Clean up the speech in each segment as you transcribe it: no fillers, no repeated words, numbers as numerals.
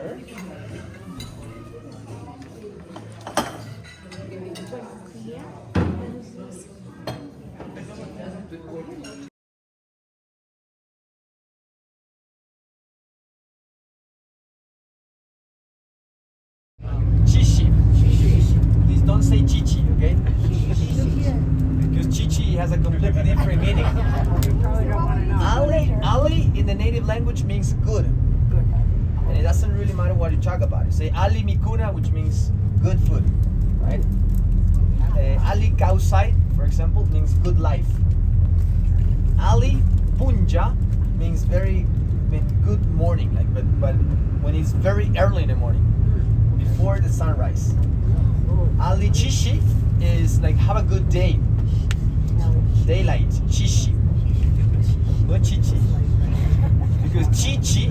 water. Chichi. Please don't say chichi, okay? Because chichi has a completely different meaning. Ali in the native language means good. And it doesn't really matter what you talk about. You say Ali Mikuna, which means good food, right? Ali Kausai, for example, means good life. Ali Punja means good morning, like but when it's very early in the morning, before the sunrise. Ali Chichi is like have a good day. Daylight, Chichi. Not Chichi. Because Chichi,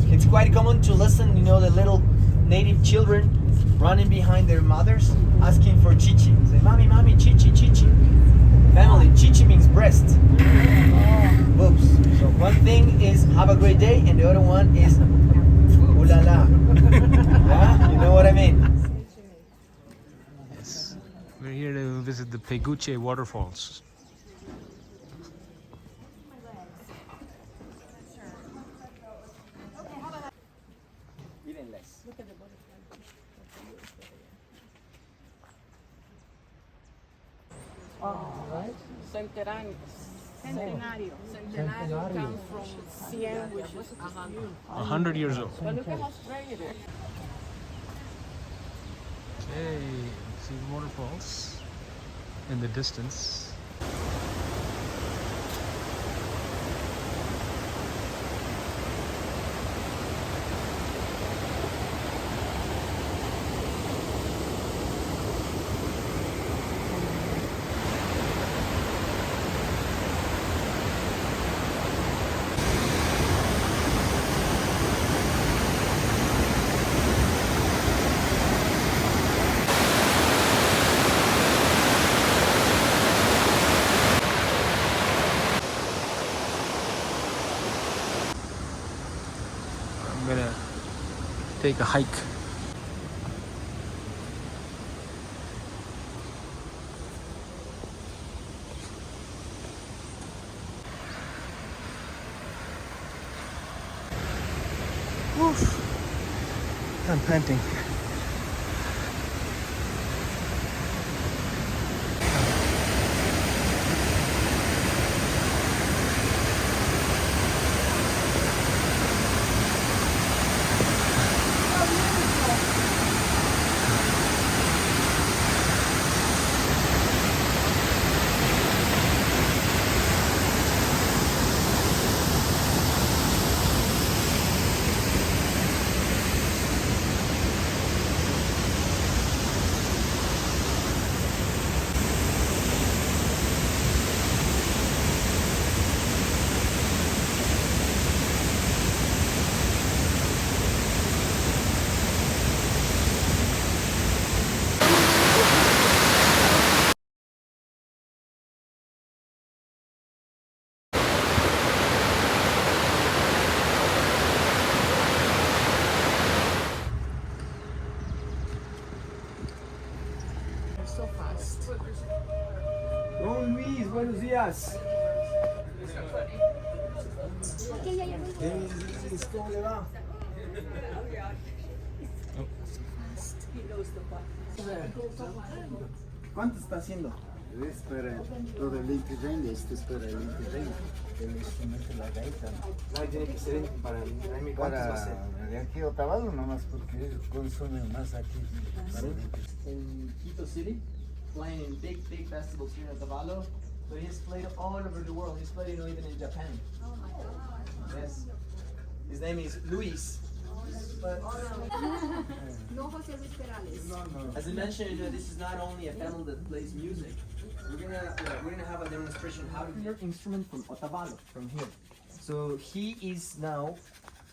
it's quite common to listen, the little native children running behind their mothers asking for Chichi. Say, Mommy, Mommy, Chichi, Chichi. Family, Chichi means breast. Boobs. So one thing is have a great day and the other one is ooh la la. Yeah? You know what I mean? Yes. We're here to visit the Peguche waterfalls. Even less. Right? Centenario. Centenario comes from 100, which is 100. 100 years old. But look at how straight it is. Okay, see the waterfalls in the distance. I'm gonna take a hike. Oof. I'm panting. So fast. Don Luis, buenos días. ¿Cómo le va? ¿Cuánto está haciendo? Espera todo el interreno, espera el interreno, el instrumento de la gaita. No, tiene que ser para mi ¿cuántos va a ser? Para de aquí a Otavalo nomás porque consumen más aquí. In Quito City, playing in big festivals here in Otavalo, but he's played all over the world. He's played even in Japan. Oh my God. Yes. His name is Luis. But as I mentioned, this is not only a family that plays music. We're gonna have a demonstration how to play an instrument from Otavalo, from here. So he is now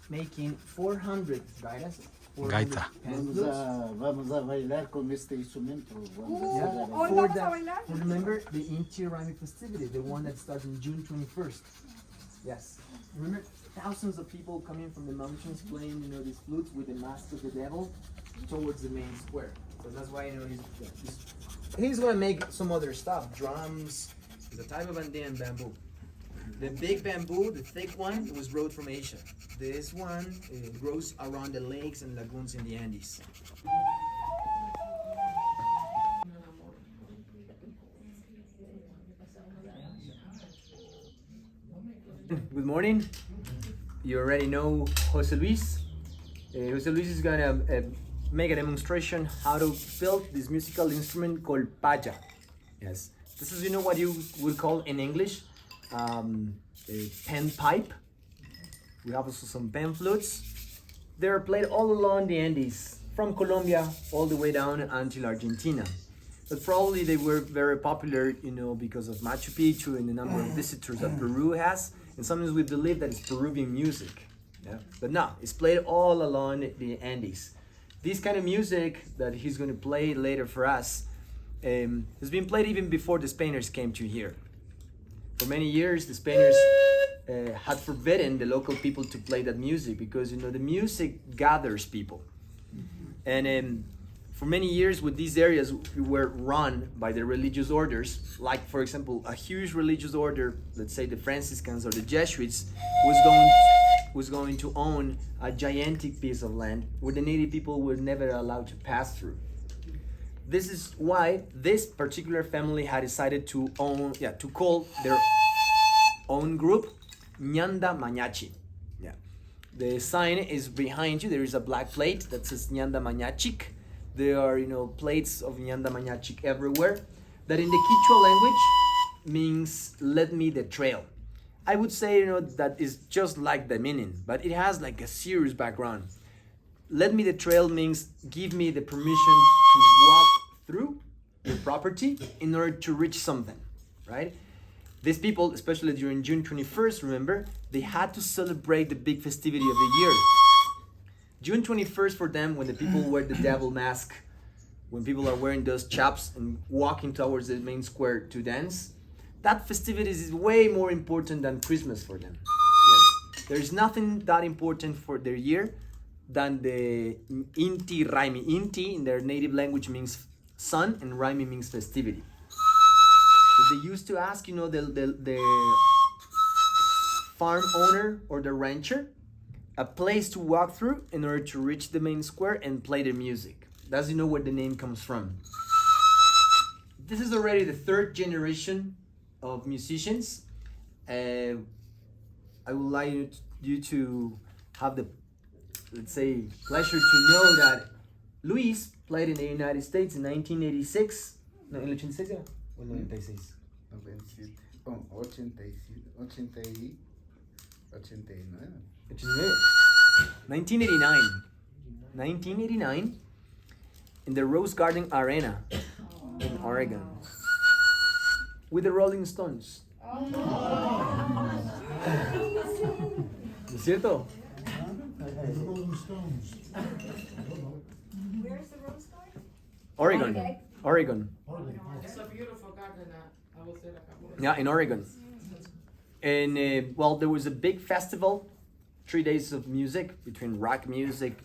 making 400 gaitas. Gaita. Vamos a bailar con este instrumento. For remember the Inti Rami festivity, the one that starts on June 21st. Yes. Remember, thousands of people coming from the mountains playing, these flutes with the mask of the devil towards the main square. So that's why, he's gonna make some other stuff, drums. It's a type of Andean bamboo. The big bamboo, the thick one, was brought from Asia. This one grows around the lakes and lagoons in the Andes. Good morning. You already know Jose Luis. Jose Luis is gonna make a demonstration how to build this musical instrument called paya. Yes, this is what you would call in English a pan pipe. We have also some pan flutes. They're played all along the Andes, from Colombia all the way down until Argentina. But probably they were very popular, because of Machu Picchu and the number of visitors that Peru has. And sometimes we believe that it's Peruvian music. Yeah? But no, it's played all along the Andes. This kind of music that he's going to play later for us has been played even before the Spaniards came to here. For many years, the Spaniards had forbidden the local people to play that music because, the music gathers people. And for many years, with these areas were run by the religious orders, like, for example, a huge religious order, let's say the Franciscans or the Jesuits, was going to own a gigantic piece of land where the native people were never allowed to pass through. This is why this particular family had decided to call their own group Ñanda Mañachi. Yeah. The sign is behind you. There is a black plate that says Ñanda Mañachic. There are, plates of Ñanda Mañachic everywhere. That in the Quichua language means "let me the trail." I would say, that is just like the meaning, but it has like a serious background. Let me the trail means give me the permission to walk through your property in order to reach something, right? These people, especially during June 21st, remember, they had to celebrate the big festivity of the year. June 21st for them, when the people wear the devil mask, when people are wearing those chaps and walking towards the main square to dance, that festivity is way more important than Christmas for them. Yes. There is nothing that important for their year than the Inti Raimi. Inti in their native language means sun and Raimi means festivity. So they used to ask, the farm owner or the rancher a place to walk through in order to reach the main square and play their music. That's where the name comes from. This is already the third generation of musicians. I would like you to have the, let's say, pleasure to know that Luis played in the United States in 1986. No, en el 86 ya? O en el 96? 1989 in the Rose Garden Arena in Oregon with the Rolling Stones. ¿No es cierto? Where's the Rose Garden? Oregon. Oregon. It's a beautiful garden. I was there a couple of Yeah, in Oregon. And there was a big festival, 3 days of music between rock music,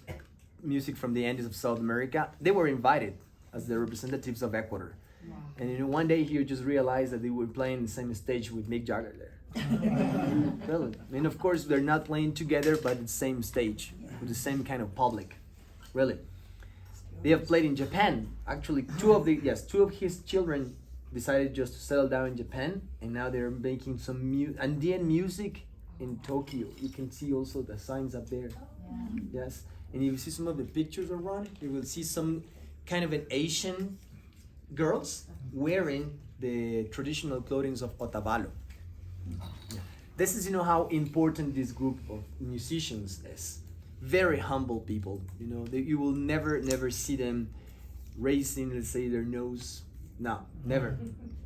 music from the Andes of South America. They were invited as the representatives of Ecuador. Wow. And one day you just realized that they were playing the same stage with Mick Jagger there. Really. And of course they're not playing together, but the same stage with the same kind of public. Really. They have played in Japan. Actually, two of his children decided just to settle down in Japan, and now they're making some Andean music in Tokyo. You can see also the signs up there. Yeah. Yes, and if you see some of the pictures around, you will see some kind of an Asian girls wearing the traditional clothing of Otavalo. Yeah. This is, how important this group of musicians is. Very humble people. You will never see them raising, let's say, their nose. No, never.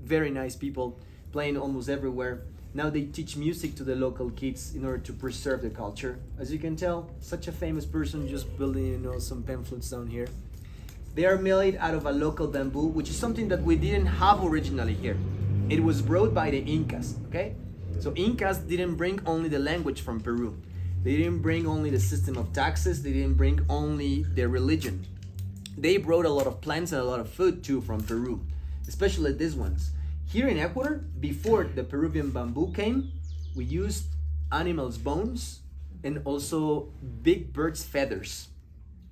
Very nice people, playing almost everywhere. Now they teach music to the local kids in order to preserve the culture. As you can tell, such a famous person just building, some pamphlets down here. They are made out of a local bamboo, which is something that we didn't have originally here. It was brought by the Incas, okay? So Incas didn't bring only the language from Peru. They didn't bring only the system of taxes, they didn't bring only their religion. They brought a lot of plants and a lot of food too from Peru, especially these ones. Here in Ecuador, before the Peruvian bamboo came, we used animals' bones and also big birds' feathers.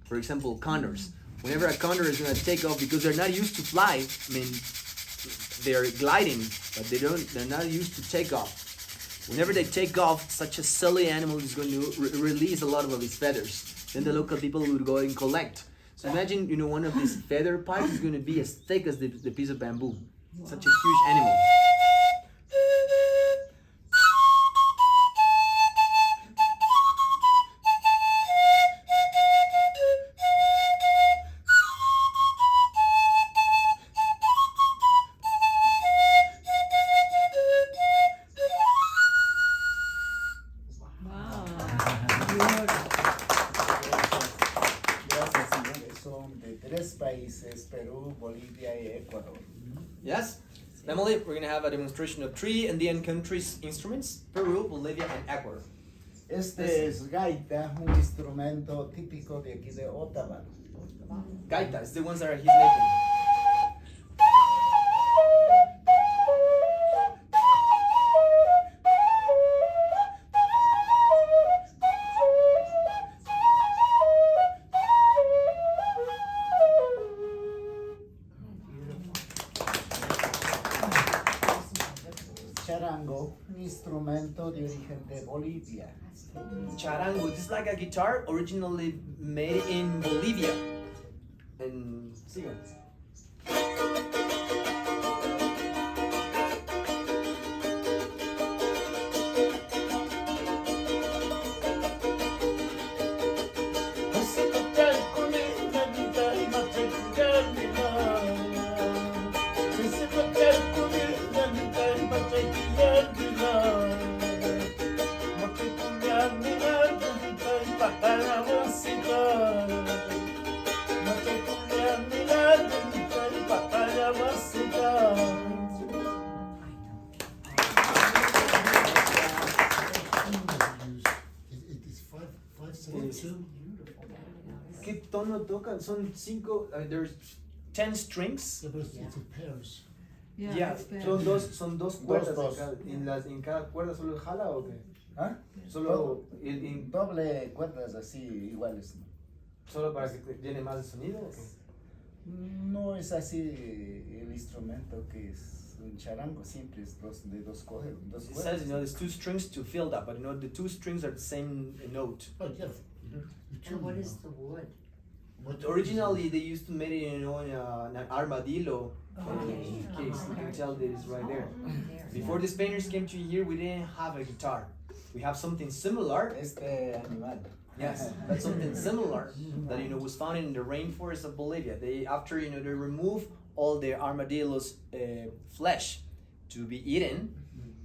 For example, condors. Whenever a condor is gonna take off, because they're not used to fly, I mean, they're gliding, but they're not used to take off. Whenever they take off, such a silly animal is going to release a lot of his feathers. Then the local people would go and collect. So imagine, one of these feather pipes is going to be as thick as the piece of bamboo. Such a huge animal. Países, Perú, Bolivia y Ecuador. Yes? Emily, we're going to have a demonstration of 3 Andean countries' instruments, Peru, Bolivia, and Ecuador. Este es gaita, un instrumento típico de aquí de Otavalo. Gaita, it's the ones that he's making. Charango, un instrumento de origen de Bolivia. Charango, this is like a guitar originally made in Bolivia. And sigan. ¿Qué tono tocan? Son 5, there's 10 strings. Yeah, but it's in pairs. Yeah, son dos cuerdas. Dos. En cada cuerda solo jala o qué? ¿Ah? Solo Doble cuerdas así iguales. solo para que llene más de sonido o qué? No es así el instrumento que es un charango, siempre es de dos It cuerdas. says, there's 2 strings to fill that, but the 2 strings are the same note. Oh, yeah. And what is the wood? Originally, they used to make it, in an armadillo case. You can tell this right there. Before the Spaniards came to here, we didn't have a guitar. We have something similar. Este animal. Yes, but something similar that was found in the rainforest of Bolivia. They after they remove all the armadillo's flesh to be eaten,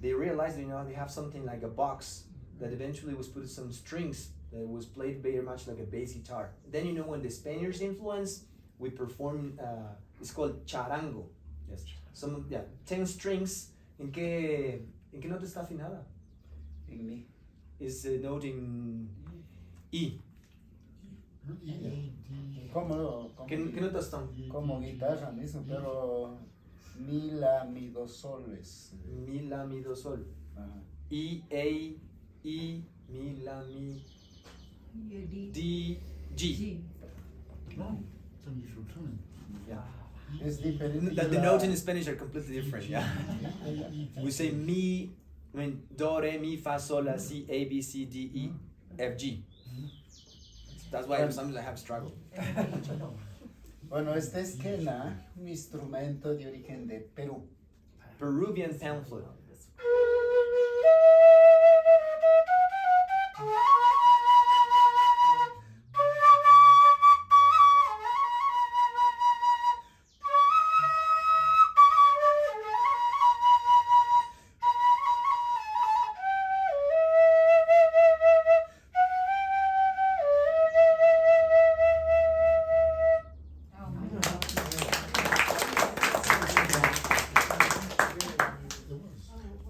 they realized they have something like a box that eventually was put some strings that was played very much like a bass guitar. Then when the Spaniards influence, we perform. It's called charango. Yes, 10 strings. ¿En qué nota está afinada? En mi. Is a note in E. Como ¿Qué notas están? como guitarra mismo, pero mi, la, mi, do, sol es. Mi, la, mi, do, sol. Ajá. E, A, E, mi, la, mi, D, G. No, it's unusual time. Yeah. Es diferente. The notes in Spanish are completely different. Yeah. We say mi, do, re, mi, fa, sol, la, si, A, B, C, D, E, F, G. That's why sometimes I have struggle. Bueno, este es quena, un instrumento de origen de Perú. Peruvian pan flute.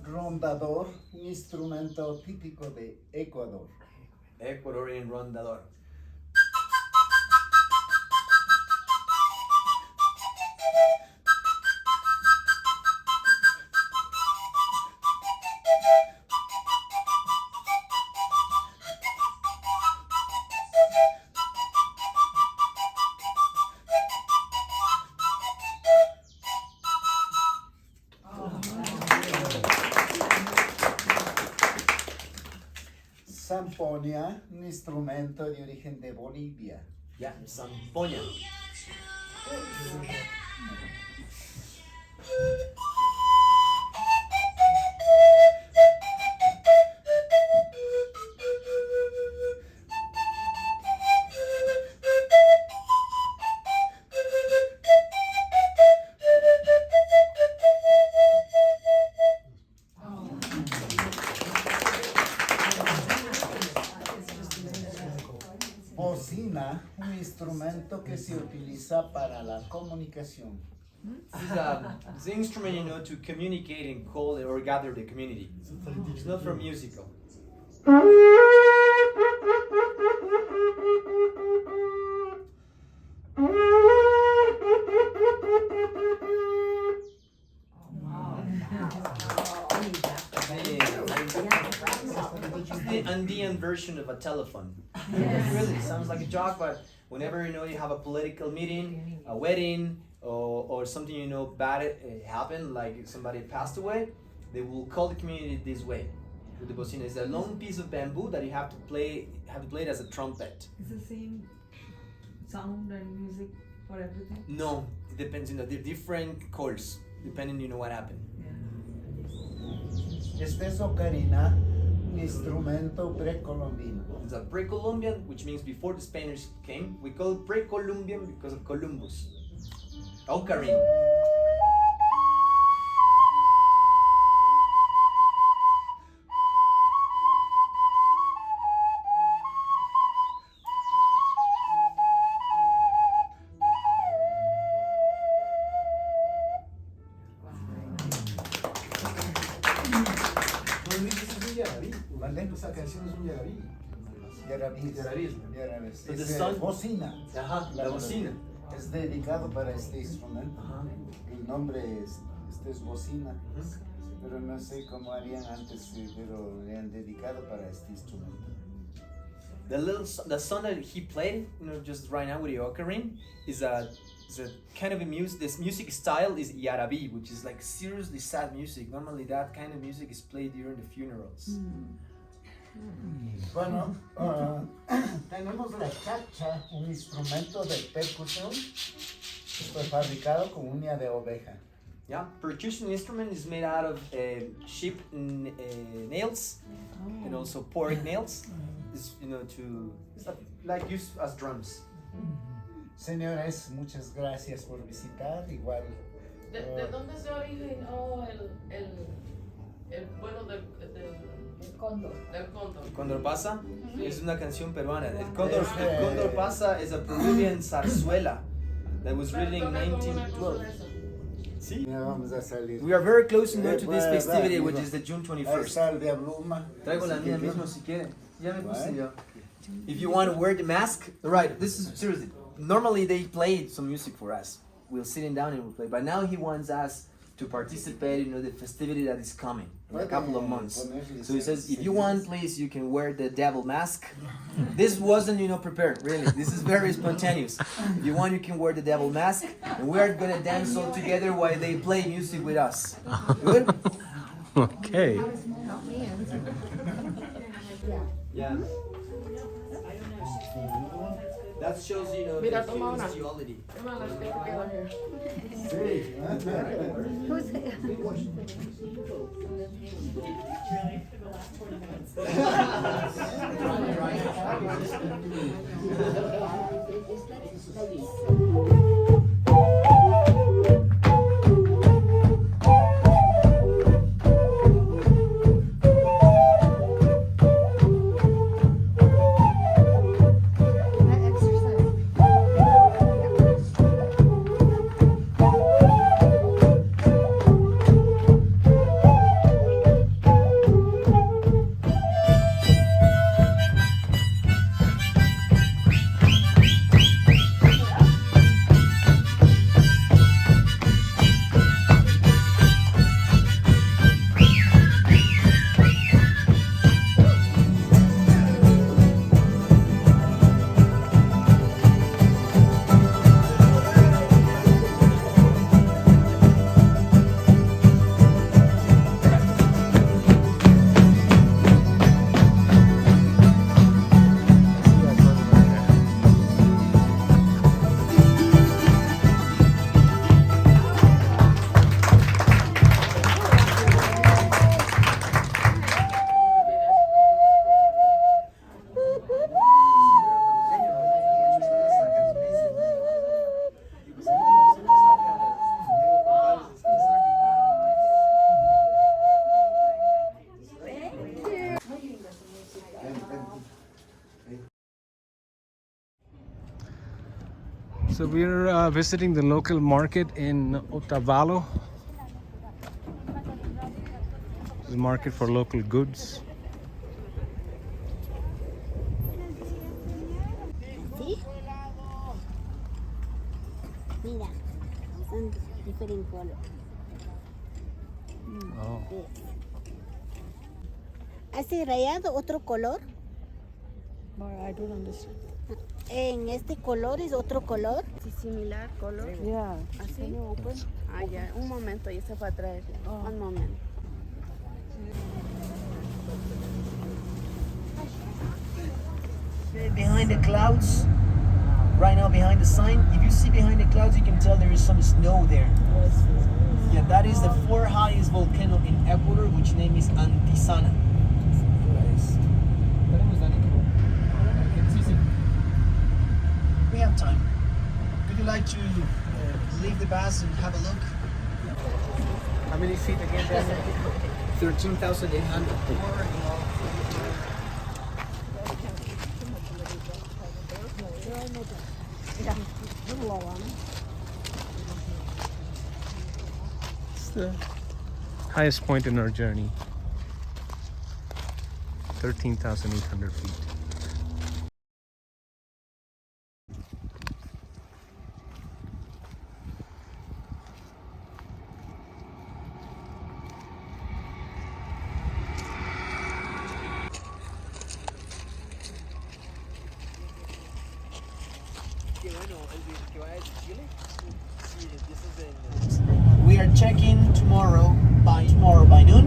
Rondador, un instrumento típico de Ecuador. Ecuadorian rondador. Zampoña, un instrumento de origen de Bolivia. Yeah, zampoña. Bocina, un instrumento que se utiliza para la comunicación. This is an instrument, you know, to communicate and call or gather the community. It's not for musical. The Andean version of a telephone. Really sounds like a joke, but whenever you know you have a political meeting, a wedding, or something you know bad happened, like somebody passed away, they will call the community this way with the bocina. It's a long piece of bamboo that you have to play it as a trumpet. It's the same sound and music for everything. No, it depends on the different chords, depending you know what happened. Este es ocarina, un instrumento precolombino. It's a pre-Columbian, which means before the Spaniards came. We call it pre-Columbian because of Columbus. Ocarina. ¿Vale? Esa canción es un yarabí. Yarabís. Yarabís. Yarabís. But the Es son- bocina. Ajá, la bocina. Es dedicado para este instrumento. Ajá. El nombre es bocina. Pero no sé cómo harían antes, pero le han dedicado para este instrumento. The song that he played, you know, just right now with the ocarina, is a kind of a music. This music style is yarabi, which is like seriously sad music. Normally, that kind of music is played during the funerals. Bueno, tenemos la chacha, un instrumento de percusión, fue fabricado con uña de oveja. Yeah, percussion instrument is made out of sheep nails and also pork nails. It's, you know, it's like used as drums. Señores, muchas gracias por visitar. Igual. ¿De dónde se originó el vuelo del cóndor? El Cóndor pasa es una canción peruana. El Cóndor pasa is a Peruvian zarzuela that was written in 1912. Sí. Ya vamos a salir. We are very close to this festivity, Bueno, which is the June Ahí 21st. está el diabluma. Traigo la Así mía que- mismo si quiere. Ya me puse Right. yo. If you want to wear the mask, right? This is seriously. Normally they play some music for us. We'll sit down and we'll play. But now he wants us to participate in the festivity that is coming in a couple of months. So he says, if you want, please, you can wear the devil mask. This wasn't, prepared, really. This is very spontaneous. If you want, you can wear the devil mask, and we are gonna dance all together while they play music with us. Good? Okay. Yeah. That shows, Mira, the toma una. duality. Toma las que quedan here. So we're visiting the local market in Otavalo. It's a market for local goods. ¿Sí? Mira, son diferentes colores. Oh. ¿Hace rayado otro color? I don't understand. En este color es otro color. Sí, similar color. Yeah. Así. Can you open? Ah, ya. Un momento, ya se va a traer. Oh. Un momento. Behind the clouds, right now behind the sign, if you see behind the clouds, you can tell there is some snow there. Yeah, that is the fourth highest volcano in Ecuador, which name is Antisana. We have time. Would you like to leave the bus and have a look? How many feet again, Daniel? 13,800. It's the highest point in our journey. 13,800 feet. We are checking tomorrow by noon.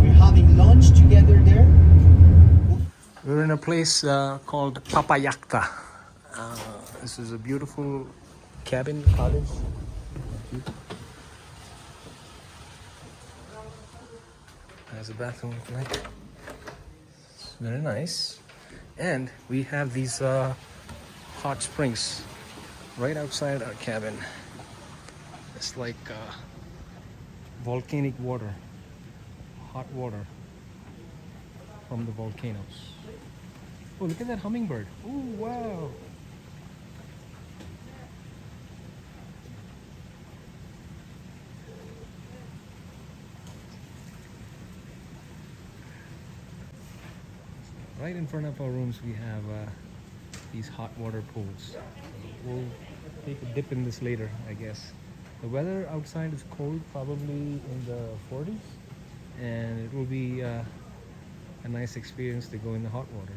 We're having lunch together there. We're in a place called Papallacta. This is a beautiful cabin cottage. Has a bathroom, right? It's very nice. And we have these hot springs right outside our cabin. It's like volcanic water, hot water from the volcanoes. Oh, look at that hummingbird. Oh, wow. Right in front of our rooms, we have these hot water pools. We'll take a dip in this later, I guess. The weather outside is cold, probably in the 40s, and it will be a nice experience to go in the hot water.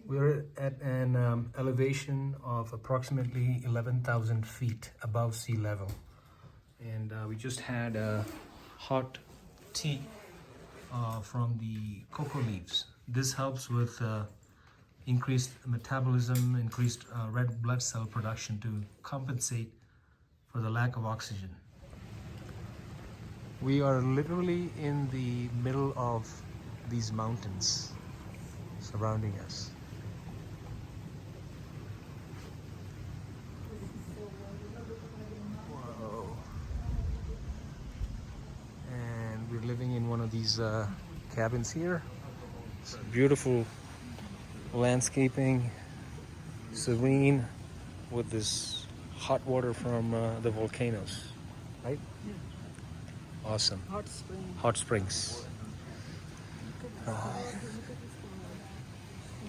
We're at an elevation of approximately 11,000 feet above sea level, and we just had a hot tea from the cocoa leaves. This helps with increased metabolism, increased red blood cell production to compensate for the lack of oxygen. We are literally in the middle of these mountains surrounding us. Whoa. And we're living in one of these cabins here. It's beautiful landscaping, serene, with this hot water from the volcanoes, right? Yeah. Awesome. Hot spring. Hot springs. It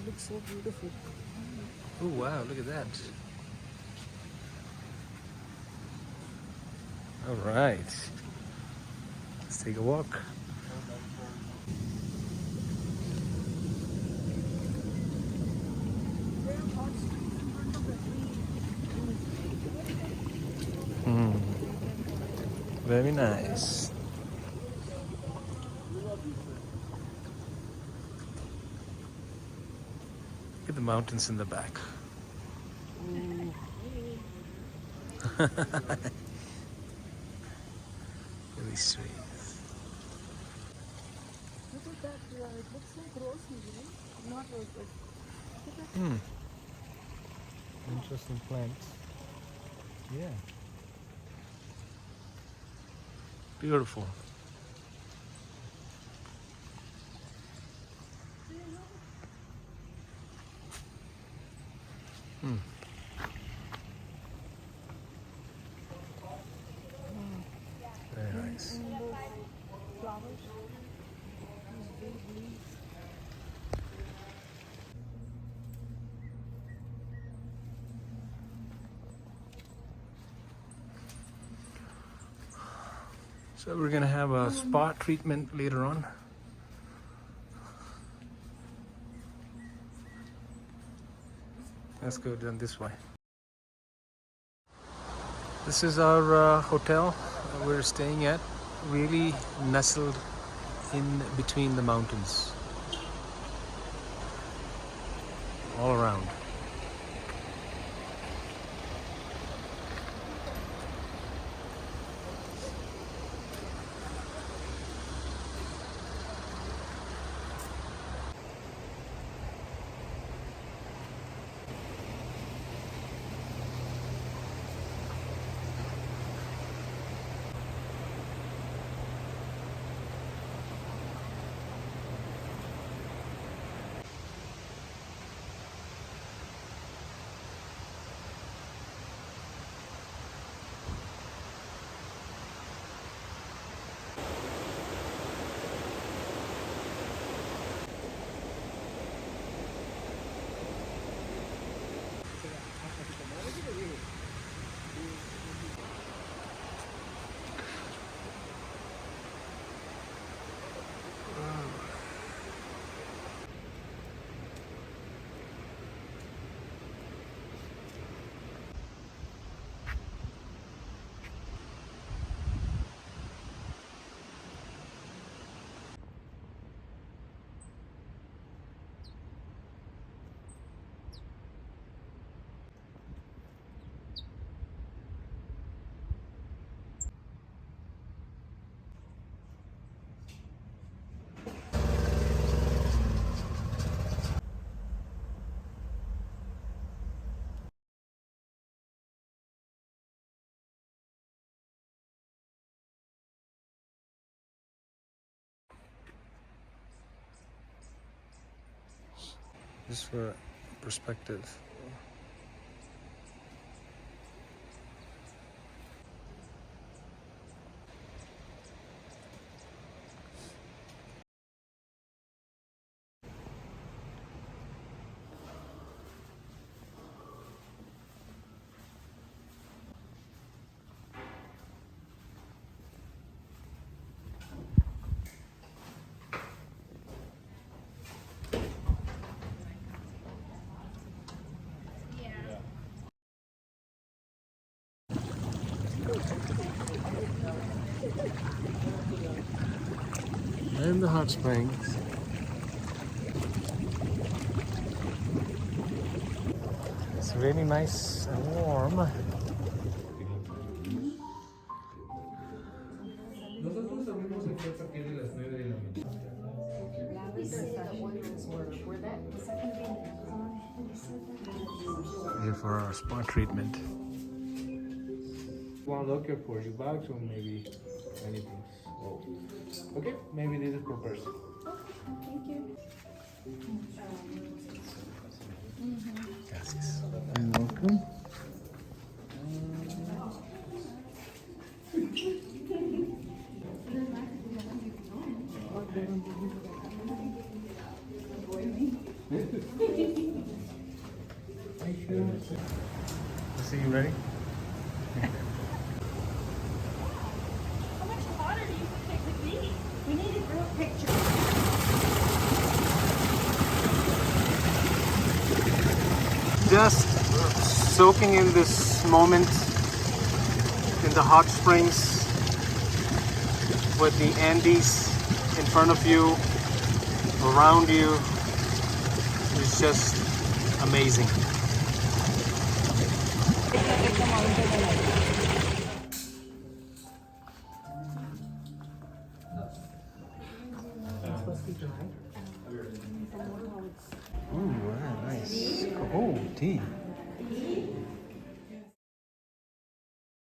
looks so beautiful. Oh wow, look at that. All right. Let's take a walk. Very nice. Look at the mountains in the back. Really sweet. Look at that. Yeah, it looks like rosemary. Not rosemary. Interesting plants. Yeah. Beautiful. So we're gonna have a spa treatment later on. Let's go down this way. This is our hotel we're staying at, really nestled in between the mountains, all around. Just for perspective. And the hot springs. It's really nice and warm. Here for our spa treatment. One locker for your bags or maybe anything. Oh. Okay, maybe this is per person. Thank you. Gracias. You're welcome. So you ready? How much water do you take with me? We need a group picture. Just soaking in this moment in the hot springs with the Andes in front of you, around you, is just amazing. Ooh, wow, nice. Oh, tea.